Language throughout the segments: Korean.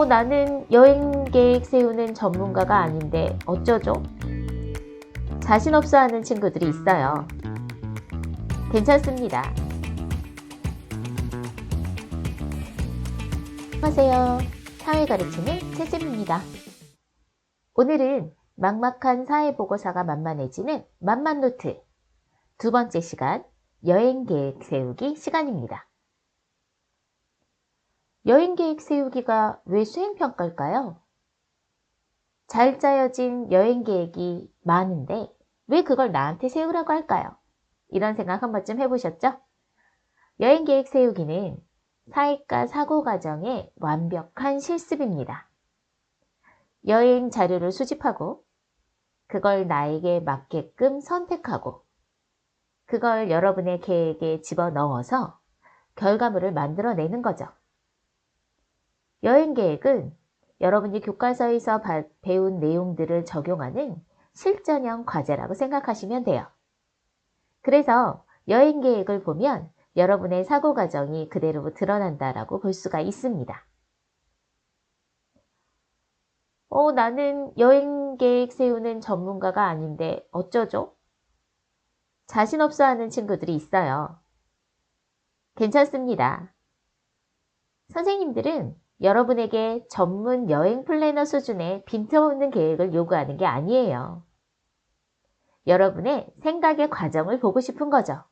나는 여행 계획 세우는 전문가가 아닌데 어쩌죠? 자신 없어 하는 친구들이 있어요. 괜찮습니다. 안녕하세요. 사회 가르치는 채쌤입니다. 오늘은 막막한 사회보고서가 만만해지는 만만노트 두 번째 시간 여행 계획 세우기 시간입니다. 여행 계획 세우기가 왜 수행평가일까요? 잘 짜여진 여행 계획이 많은데 왜 그걸 나한테 세우라고 할까요? 이런 생각 한 번쯤 해보셨죠? 여행 계획 세우기는 사익과 사고 과정의 완벽한 실습입니다. 여행 자료를 수집하고 그걸 나에게 맞게끔 선택하고 그걸 여러분의 계획에 집어넣어서 결과물을 만들어내는 거죠. 여행 계획은 여러분이 교과서에서 배운 내용들을 적용하는 실전형 과제라고 생각하시면 돼요. 그래서 여행 계획을 보면 여러분의 사고 과정이 그대로 드러난다라고 볼 수가 있습니다. 나는 여행 계획 세우는 전문가가 아닌데 어쩌죠? 자신 없어 하는 친구들이 있어요. 괜찮습니다. 선생님들은 여러분에게 전문 여행 플래너 수준의 빈틈없는 계획을 요구하는 게 아니에요. 여러분의 생각의 과정을 보고 싶은 거죠.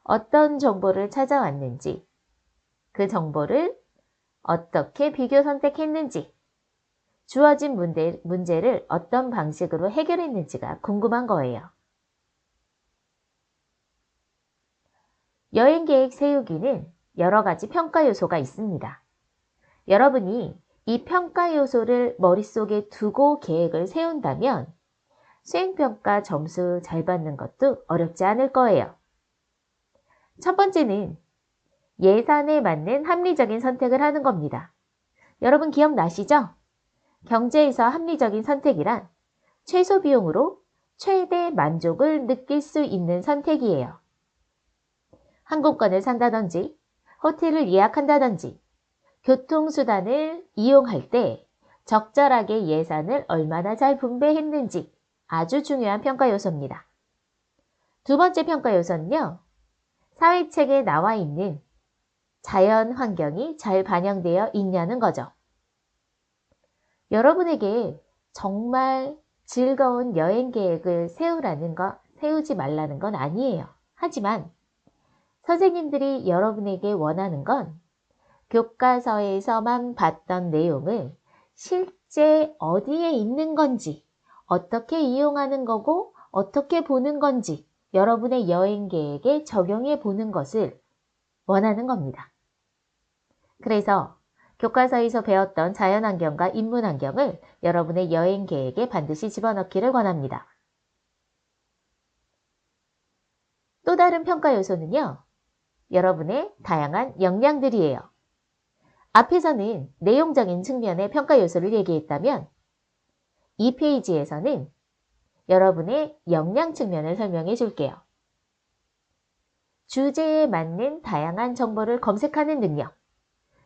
어떤 정보를 찾아왔는지, 그 정보를 어떻게 비교 선택했는지, 주어진 문제를 어떤 방식으로 해결했는지가 궁금한 거예요. 여행 계획 세우기는 여러 가지 평가 요소가 있습니다. 여러분이 이 평가 요소를 머릿속에 두고 계획을 세운다면 수행평가 점수 잘 받는 것도 어렵지 않을 거예요. 첫 번째는 예산에 맞는 합리적인 선택을 하는 겁니다. 여러분 기억나시죠? 경제에서 합리적인 선택이란 최소 비용으로 최대 만족을 느낄 수 있는 선택이에요. 항공권을 산다든지 호텔을 예약한다든지 교통수단을 이용할 때 적절하게 예산을 얼마나 잘 분배했는지 아주 중요한 평가 요소입니다. 두 번째 평가 요소는요. 사회책에 나와 있는 자연 환경이 잘 반영되어 있냐는 거죠. 여러분에게 정말 즐거운 여행 계획을 세우지 말라는 건 아니에요. 하지만 선생님들이 여러분에게 원하는 건 교과서에서만 봤던 내용을 실제 어디에 있는 건지, 어떻게 이용하는 거고, 어떻게 보는 건지 여러분의 여행 계획에 적용해 보는 것을 원하는 겁니다. 그래서 교과서에서 배웠던 자연환경과 인문환경을 여러분의 여행 계획에 반드시 집어넣기를 권합니다. 또 다른 평가 요소는요. 여러분의 다양한 역량들이에요. 앞에서는 내용적인 측면의 평가 요소를 얘기했다면 이 페이지에서는 여러분의 역량 측면을 설명해 줄게요. 주제에 맞는 다양한 정보를 검색하는 능력,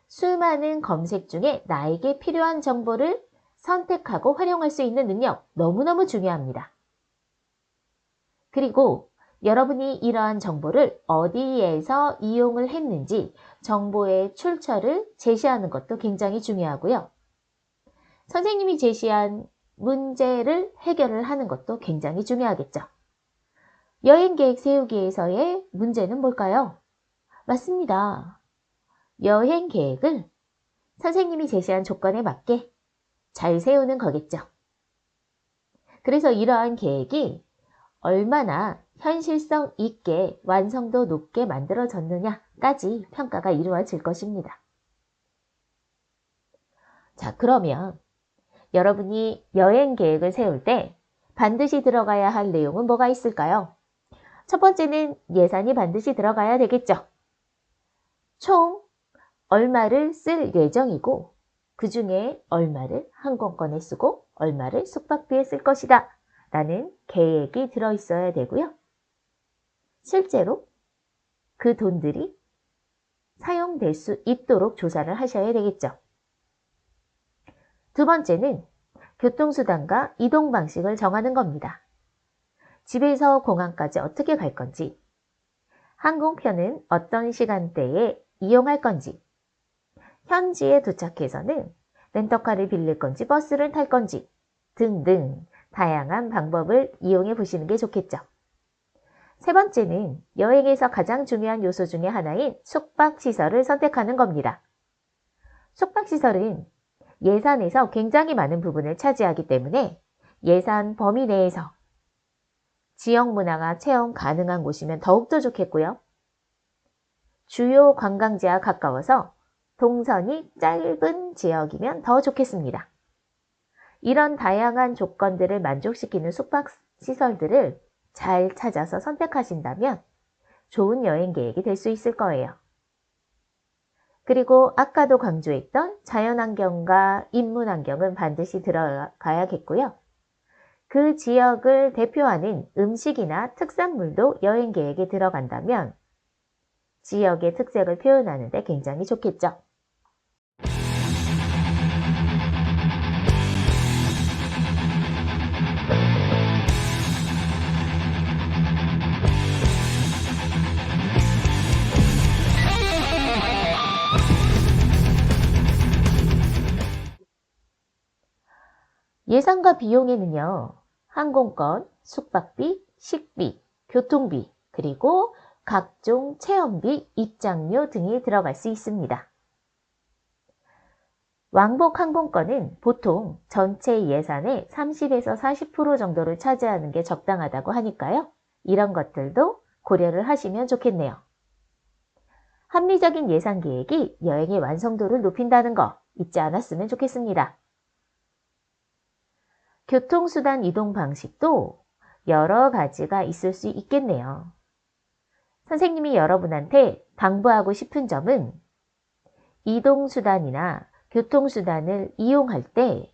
수많은 검색 중에 나에게 필요한 정보를 선택하고 활용할 수 있는 능력, 너무너무 중요합니다. 그리고 여러분이 이러한 정보를 어디에서 이용을 했는지 정보의 출처를 제시하는 것도 굉장히 중요하고요. 선생님이 제시한 문제를 해결을 하는 것도 굉장히 중요하겠죠. 여행 계획 세우기에서의 문제는 뭘까요? 맞습니다. 여행 계획을 선생님이 제시한 조건에 맞게 잘 세우는 거겠죠. 그래서 이러한 계획이 얼마나 현실성 있게 완성도 높게 만들어졌느냐까지 평가가 이루어질 것입니다. 자, 그러면 여러분이 여행 계획을 세울 때 반드시 들어가야 할 내용은 뭐가 있을까요? 첫 번째는 예산이 반드시 들어가야 되겠죠. 총 얼마를 쓸 예정이고 그 중에 얼마를 항공권에 쓰고 얼마를 숙박비에 쓸 것이다 라는 계획이 들어있어야 되고요. 실제로 그 돈들이 사용될 수 있도록 조사를 하셔야 되겠죠. 두 번째는 교통수단과 이동 방식을 정하는 겁니다. 집에서 공항까지 어떻게 갈 건지, 항공편은 어떤 시간대에 이용할 건지, 현지에 도착해서는 렌터카를 빌릴 건지 버스를 탈 건지 등등 다양한 방법을 이용해 보시는 게 좋겠죠. 세 번째는 여행에서 가장 중요한 요소 중에 하나인 숙박시설을 선택하는 겁니다. 숙박시설은 예산에서 굉장히 많은 부분을 차지하기 때문에 예산 범위 내에서 지역 문화가 체험 가능한 곳이면 더욱더 좋겠고요. 주요 관광지와 가까워서 동선이 짧은 지역이면 더 좋겠습니다. 이런 다양한 조건들을 만족시키는 숙박시설들을 잘 찾아서 선택하신다면 좋은 여행 계획이 될 수 있을 거예요. 그리고 아까도 강조했던 자연환경과 인문환경은 반드시 들어가야겠고요. 그 지역을 대표하는 음식이나 특산물도 여행 계획에 들어간다면 지역의 특색을 표현하는 데 굉장히 좋겠죠. 예산과 비용에는요, 항공권, 숙박비, 식비, 교통비, 그리고 각종 체험비, 입장료 등이 들어갈 수 있습니다. 왕복 항공권은 보통 전체 예산의 30에서 40% 정도를 차지하는 게 적당하다고 하니까요. 이런 것들도 고려를 하시면 좋겠네요. 합리적인 예산 계획이 여행의 완성도를 높인다는 거 잊지 않았으면 좋겠습니다. 교통수단 이동 방식도 여러 가지가 있을 수 있겠네요. 선생님이 여러분한테 당부하고 싶은 점은 이동수단이나 교통수단을 이용할 때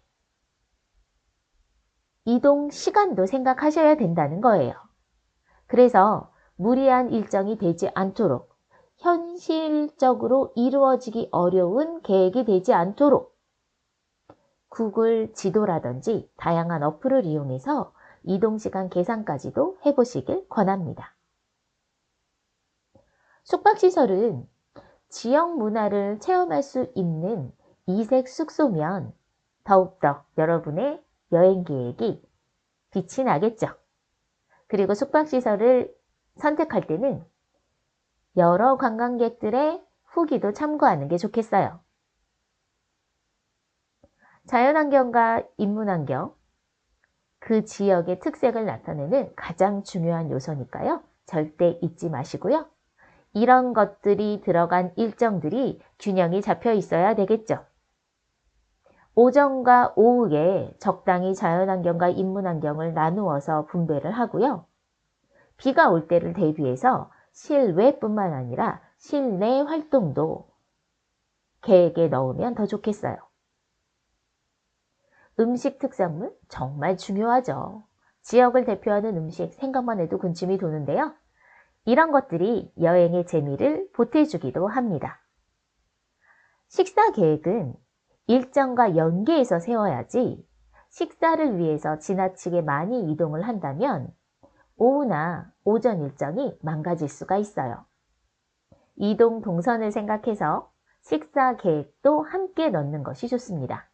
이동 시간도 생각하셔야 된다는 거예요. 그래서 무리한 일정이 되지 않도록 현실적으로 이루어지기 어려운 계획이 되지 않도록 구글 지도라든지 다양한 어플을 이용해서 이동시간 계산까지도 해보시길 권합니다. 숙박시설은 지역 문화를 체험할 수 있는 이색 숙소면 더욱더 여러분의 여행 계획이 빛이 나겠죠. 그리고 숙박시설을 선택할 때는 여러 관광객들의 후기도 참고하는 게 좋겠어요. 자연환경과 인문환경, 그 지역의 특색을 나타내는 가장 중요한 요소니까요. 절대 잊지 마시고요. 이런 것들이 들어간 일정들이 균형이 잡혀 있어야 되겠죠. 오전과 오후에 적당히 자연환경과 인문환경을 나누어서 분배를 하고요. 비가 올 때를 대비해서 실외뿐만 아니라 실내 활동도 계획에 넣으면 더 좋겠어요. 음식 특산물 정말 중요하죠. 지역을 대표하는 음식 생각만 해도 군침이 도는데요. 이런 것들이 여행의 재미를 보태주기도 합니다. 식사 계획은 일정과 연계해서 세워야지 식사를 위해서 지나치게 많이 이동을 한다면 오후나 오전 일정이 망가질 수가 있어요. 이동 동선을 생각해서 식사 계획도 함께 넣는 것이 좋습니다.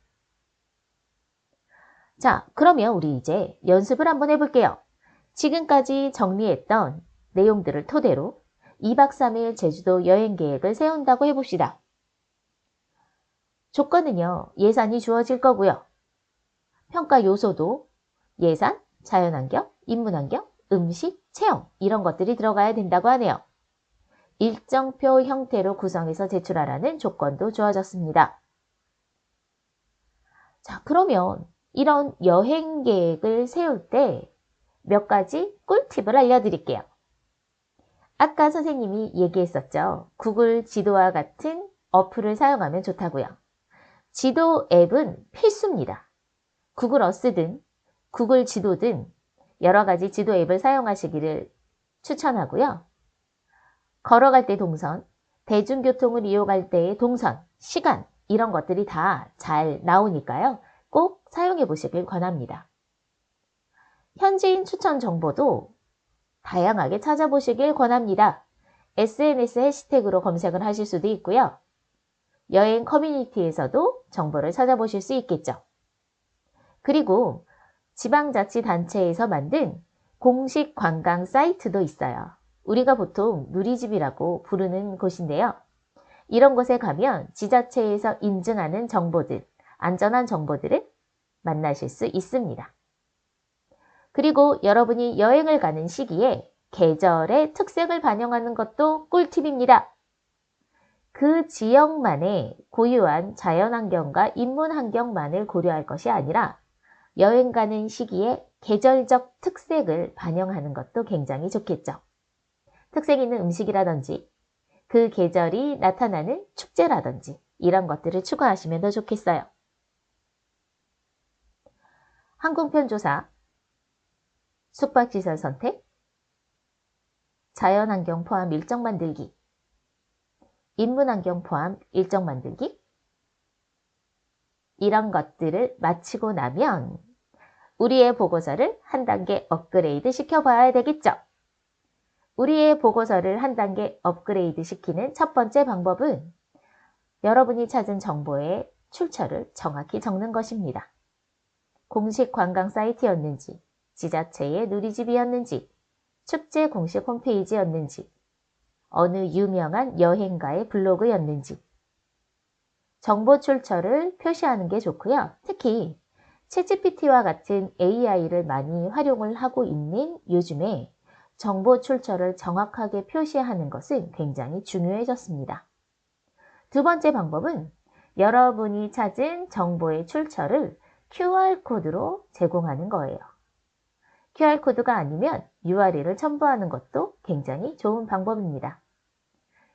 자, 그러면 우리 이제 연습을 한번 해볼게요. 지금까지 정리했던 내용들을 토대로 2박 3일 제주도 여행 계획을 세운다고 해봅시다. 조건은요, 예산이 주어질 거고요. 평가 요소도 예산, 자연환경, 인문환경, 음식, 체험 이런 것들이 들어가야 된다고 하네요. 일정표 형태로 구성해서 제출하라는 조건도 주어졌습니다. 자, 그러면 이런 여행 계획을 세울 때 몇 가지 꿀팁을 알려드릴게요. 아까 선생님이 얘기했었죠. 구글 지도와 같은 어플을 사용하면 좋다고요. 지도 앱은 필수입니다. 구글 어스든 구글 지도든 여러 가지 지도 앱을 사용하시기를 추천하고요. 걸어갈 때 동선, 대중교통을 이용할 때의 동선, 시간 이런 것들이 다 잘 나오니까요. 활용해 보시길 권합니다. 현지인 추천 정보도 다양하게 찾아보시길 권합니다. SNS 해시태그로 검색을 하실 수도 있고요. 여행 커뮤니티에서도 정보를 찾아보실 수 있겠죠. 그리고 지방자치단체에서 만든 공식 관광 사이트도 있어요. 우리가 보통 누리집이라고 부르는 곳인데요. 이런 곳에 가면 지자체에서 인증하는 정보들, 안전한 정보들을 만나실 수 있습니다. 그리고 여러분이 여행을 가는 시기에 계절의 특색을 반영하는 것도 꿀팁입니다. 그 지역만의 고유한 자연환경과 인문환경만을 고려할 것이 아니라 여행 가는 시기에 계절적 특색을 반영하는 것도 굉장히 좋겠죠. 특색 있는 음식이라든지 그 계절이 나타나는 축제라든지 이런 것들을 추가하시면 더 좋겠어요. 항공편 조사, 숙박시설 선택, 자연환경 포함 일정 만들기, 인문환경 포함 일정 만들기 이런 것들을 마치고 나면 우리의 보고서를 한 단계 업그레이드 시켜봐야 되겠죠. 우리의 보고서를 한 단계 업그레이드 시키는 첫 번째 방법은 여러분이 찾은 정보의 출처를 정확히 적는 것입니다. 공식 관광 사이트였는지, 지자체의 누리집이었는지, 축제 공식 홈페이지였는지, 어느 유명한 여행가의 블로그였는지 정보 출처를 표시하는 게 좋고요. 특히 챗GPT와 같은 AI를 많이 활용을 하고 있는 요즘에 정보 출처를 정확하게 표시하는 것은 굉장히 중요해졌습니다. 두 번째 방법은 여러분이 찾은 정보의 출처를 QR코드로 제공하는 거예요. QR코드가 아니면 URL을 첨부하는 것도 굉장히 좋은 방법입니다.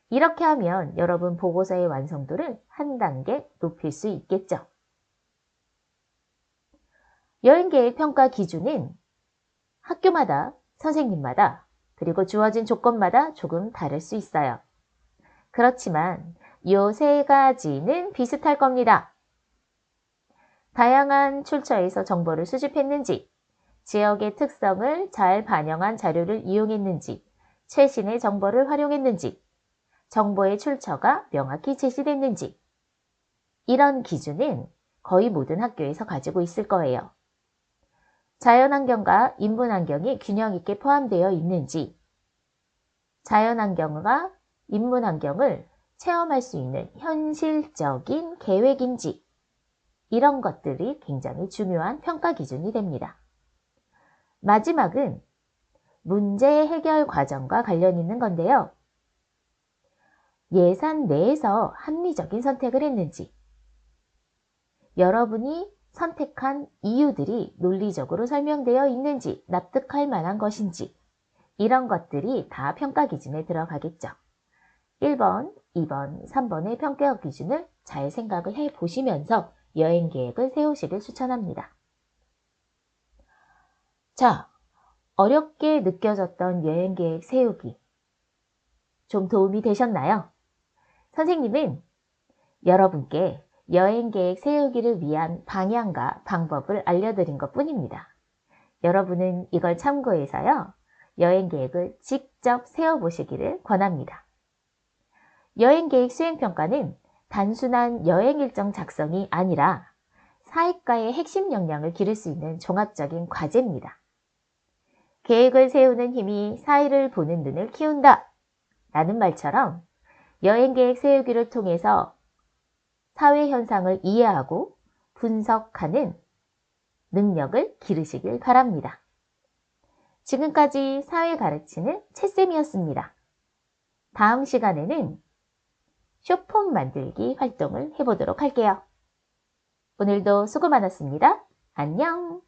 이렇게 하면 여러분 보고서의 완성도를 한 단계 높일 수 있겠죠. 여행계획 평가 기준은 학교마다, 선생님마다, 그리고 주어진 조건마다 조금 다를 수 있어요. 그렇지만 이 세 가지는 비슷할 겁니다. 다양한 출처에서 정보를 수집했는지, 지역의 특성을 잘 반영한 자료를 이용했는지, 최신의 정보를 활용했는지, 정보의 출처가 명확히 제시됐는지 이런 기준은 거의 모든 학교에서 가지고 있을 거예요. 자연환경과 인문환경이 균형 있게 포함되어 있는지, 자연환경과 인문환경을 체험할 수 있는 현실적인 계획인지 이런 것들이 굉장히 중요한 평가 기준이 됩니다. 마지막은 문제 해결 과정과 관련 있는 건데요. 예산 내에서 합리적인 선택을 했는지, 여러분이 선택한 이유들이 논리적으로 설명되어 있는지, 납득할 만한 것인지 이런 것들이 다 평가 기준에 들어가겠죠. 1번, 2번, 3번의 평가 기준을 잘 생각을 해보시면서 여행 계획을 세우시길 추천합니다. 자, 어렵게 느껴졌던 여행 계획 세우기 좀 도움이 되셨나요? 선생님은 여러분께 여행 계획 세우기를 위한 방향과 방법을 알려드린 것 뿐입니다. 여러분은 이걸 참고해서요, 여행 계획을 직접 세워보시기를 권합니다. 여행 계획 수행평가는 단순한 여행 일정 작성이 아니라 사익과의 핵심 역량을 기를 수 있는 종합적인 과제입니다. 계획을 세우는 힘이 사이를 보는 눈을 키운다 라는 말처럼 여행 계획 세우기를 통해서 사회 현상을 이해하고 분석하는 능력을 기르시길 바랍니다. 지금까지 사회 가르치는 채쌤이었습니다. 다음 시간에는 쇼폼 만들기 활동을 해보도록 할게요. 오늘도 수고 많았습니다. 안녕!